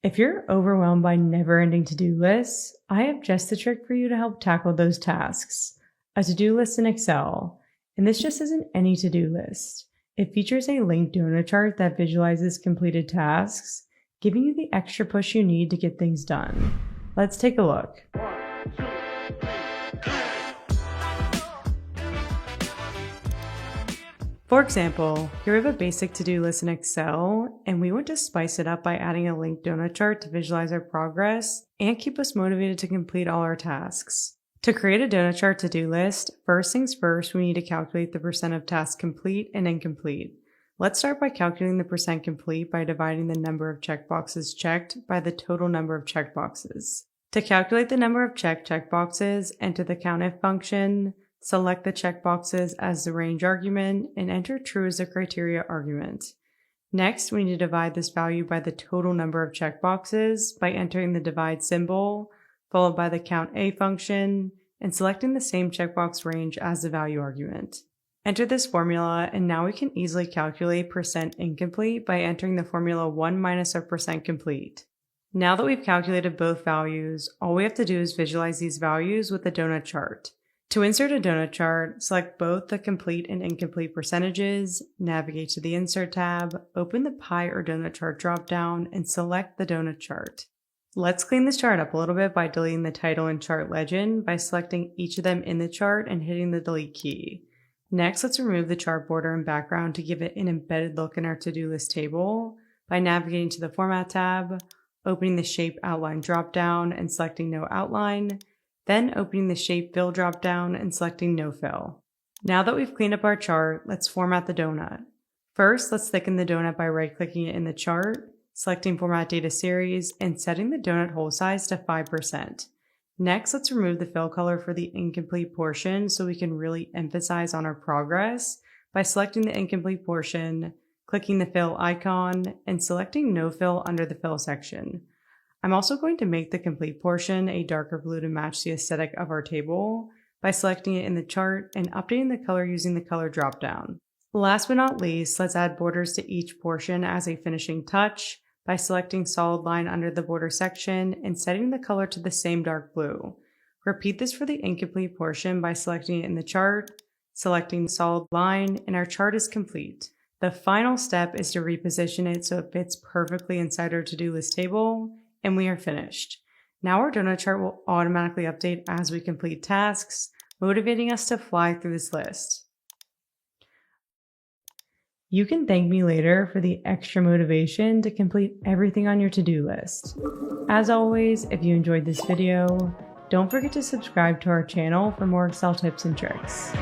If you're overwhelmed by never-ending to-do lists, I have just the trick for you to help tackle those tasks. A to-do list in Excel. And this just isn't any to-do list. It features a linked donut chart that visualizes completed tasks, giving you the extra push you need to get things done. Let's take a look. For example, here we have a basic to-do list in Excel, and we want to spice it up by adding a linked donut chart to visualize our progress and keep us motivated to complete all our tasks. To create a donut chart to-do list, first things first, we need to calculate the percent of tasks complete and incomplete. Let's start by calculating the percent complete by dividing the number of checkboxes checked by the total number of checkboxes. To calculate the number of checked checkboxes, enter the COUNTIF function. Select the checkboxes as the range argument and enter true as the criteria argument. Next, we need to divide this value by the total number of checkboxes by entering the divide symbol, followed by the COUNTA function, and selecting the same checkbox range as the value argument. Enter this formula, and now we can easily calculate percent incomplete by entering the formula 1 minus our percent complete. Now that we've calculated both values, all we have to do is visualize these values with the donut chart. To insert a donut chart, select both the complete and incomplete percentages, navigate to the Insert tab, open the pie or donut chart dropdown, and select the donut chart. Let's clean this chart up a little bit by deleting the title and chart legend by selecting each of them in the chart and hitting the delete key. Next, let's remove the chart border and background to give it an embedded look in our to-do list table by navigating to the Format tab, opening the Shape Outline dropdown and selecting No Outline, then opening the Shape Fill dropdown and selecting No Fill. Now that we've cleaned up our chart, let's format the donut. First, let's thicken the donut by right-clicking it in the chart, selecting Format Data Series, and setting the donut hole size to 5%. Next, let's remove the fill color for the incomplete portion so we can really emphasize on our progress by selecting the incomplete portion, clicking the fill icon, and selecting No Fill under the fill section. I'm also going to make the complete portion a darker blue to match the aesthetic of our table by selecting it in the chart and updating the color using the color dropdown. Last but not least, let's add borders to each portion as a finishing touch by selecting solid line under the border section and setting the color to the same dark blue. Repeat this for the incomplete portion by selecting it in the chart, selecting solid line, and our chart is complete. The final step is to reposition it so it fits perfectly inside our to-do list table, and we are finished. Now our donut chart will automatically update as we complete tasks, motivating us to fly through this list. You can thank me later for the extra motivation to complete everything on your to-do list. As always, if you enjoyed this video, don't forget to subscribe to our channel for more Excel tips and tricks.